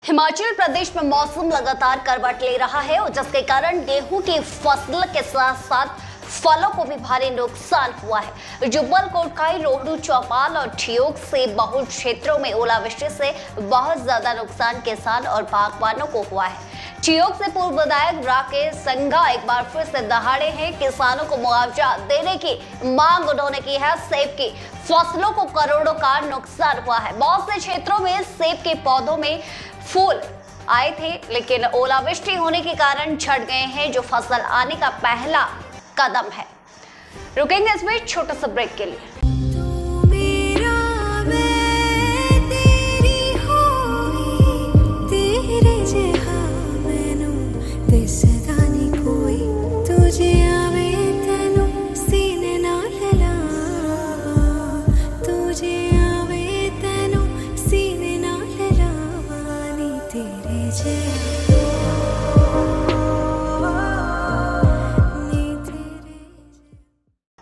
हिमाचल प्रदेश में मौसम लगातार करवट ले रहा है और जिसके कारण गेहूं की फसल के साथ साथ फलों को भी भारी नुकसान हुआ है। जुब्बल, कोटखाई, रोहडू, चौपाल और ठियोग से बहु क्षेत्रों में ओलावृष्टि से बहुत ज्यादा नुकसान किसान और बागवानों को हुआ है। ठियोग से पूर्व विधायक राकेश सिंघा एक बार फिर से दहाड़े हैं। किसानों को मुआवजा देने की मांग उन्होंने की है। सेब की फसलों को करोड़ों का नुकसान हुआ है। बहुत से क्षेत्रों में सेब के पौधों में फूल आए थे, लेकिन ओलावृष्टि होने के कारण झड़ गए हैं, जो फसल आने का पहला कदम है। रुकेंगे इसमें छोटा सा ब्रेक के लिए।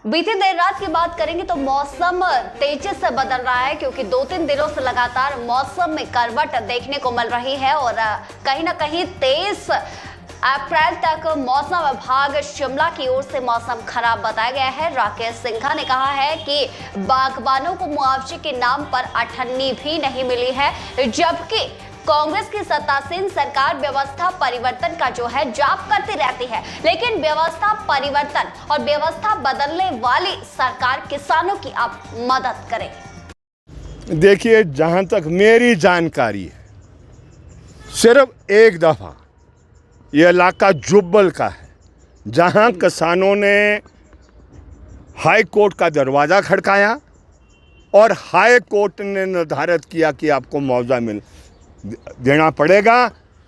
बीती देर रात की बात करेंगे तो मौसम तेजी से बदल रहा है, क्योंकि 2-3 दिनों से लगातार मौसम में करवट देखने को मिल रही है और कहीं ना कहीं 23 अप्रैल तक मौसम विभाग शिमला की ओर से मौसम खराब बताया गया है। राकेश सिंघा ने कहा है कि बागबानों को मुआवजे के नाम पर अठन्नी भी नहीं मिली है, जबकि कांग्रेस की सत्तासीन सरकार व्यवस्था परिवर्तन का जो है जाप करती रहती है, लेकिन व्यवस्था परिवर्तन और व्यवस्था बदलने वाली सरकार किसानों की अब मदद करे। देखिए, जहां तक मेरी जानकारी है, सिर्फ एक दफा यह इलाका जुब्बल का है, जहां किसानों ने हाई कोर्ट का दरवाज़ा खड़काया और हाई कोर्ट ने निर्धारित किया कि आपको मुआवजा देना पड़ेगा।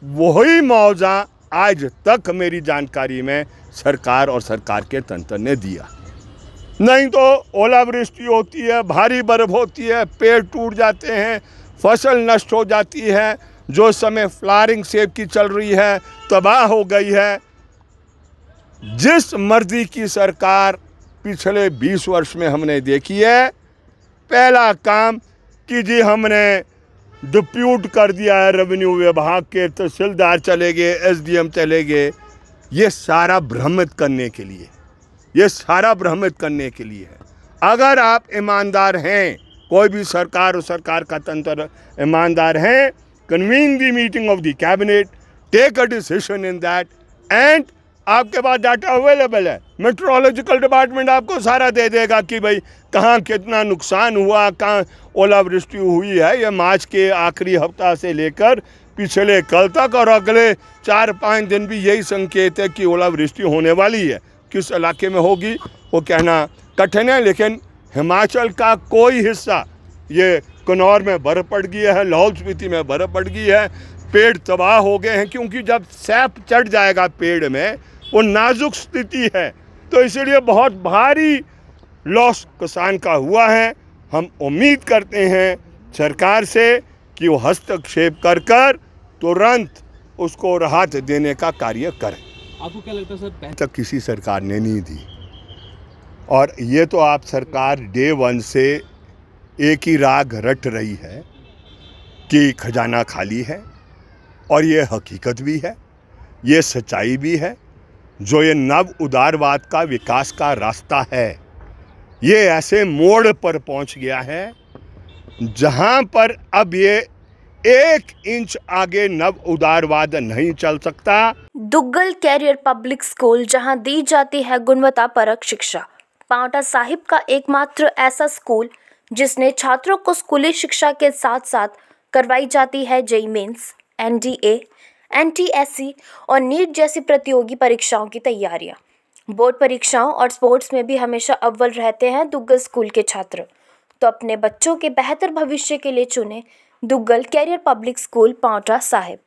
वही मुआवजा आज तक मेरी जानकारी में सरकार और सरकार के तंत्र ने दिया। नहीं तो ओलावृष्टि होती है, भारी बर्फ होती है, पेड़ टूट जाते हैं, फसल नष्ट हो जाती है। जो समय फ्लावरिंग सेब की चल रही है, तबाह हो गई है। जिस मर्जी की सरकार पिछले 20 वर्ष में हमने देखी है, पहला काम कि जी हमने डिप्यूट कर दिया है रेवेन्यू विभाग के, तहसीलदार चले गए, एसडीएम चले गए। ये सारा भ्रमित करने के लिए, ये सारा भ्रमित करने के लिए है। अगर आप ईमानदार हैं, कोई भी सरकार और सरकार का तंत्र ईमानदार हैं, convene the meeting of the cabinet, take a decision in that, and आपके पास डाटा अवेलेबल है। मेट्रोलॉजिकल डिपार्टमेंट आपको सारा दे देगा कि भाई कहाँ कितना नुकसान हुआ, कहाँ ओलावृष्टि हुई है। ये मार्च के आखिरी हफ्ता से लेकर पिछले कल तक और अगले 4-5 दिन भी यही संकेत है कि ओलावृष्टि होने वाली है। किस इलाके में होगी वो कहना कठिन है, लेकिन हिमाचल का कोई हिस्सा, ये किन्नौर में बर्फ़ पड़ गई है, लाहौल स्पीति में बर्फ़ पड़ गई है, पेड़ तबाह हो गए हैं, क्योंकि जब सैप चढ़ जाएगा पेड़ में, वो नाजुक स्थिति है, तो इसलिए बहुत भारी लॉस किसान का हुआ है। हम उम्मीद करते हैं सरकार से कि वो हस्तक्षेप कर कर तुरंत उसको राहत देने का कार्य करें। आपको क्या लगता है सर, पहले तक किसी सरकार ने नहीं दी, और ये तो आप सरकार डे 1 से एक ही राग रट रही है कि खजाना खाली है, और ये हकीकत भी है, ये सच्चाई भी है। जो ये नव उदारवाद का विकास का रास्ता है, ये ऐसे मोड़ पर पहुंच गया है जहां पर अब ये 1 इंच आगे नव उदारवाद नहीं चल सकता। दुग्गल कैरियर पब्लिक स्कूल, जहां दी जाती है गुणवत्ता परक शिक्षा। पांवटा साहिब का एकमात्र ऐसा स्कूल जिसने छात्रों को स्कूली शिक्षा के साथ साथ करवाई जाती है जेईई मेंस, एनडीए, एनटीएससी और नीट जैसी प्रतियोगी परीक्षाओं की तैयारियां। बोर्ड परीक्षाओं और स्पोर्ट्स में भी हमेशा अव्वल रहते हैं दुग्गल स्कूल के छात्र। तो अपने बच्चों के बेहतर भविष्य के लिए चुने Duggal career public school, Paonta Sahib.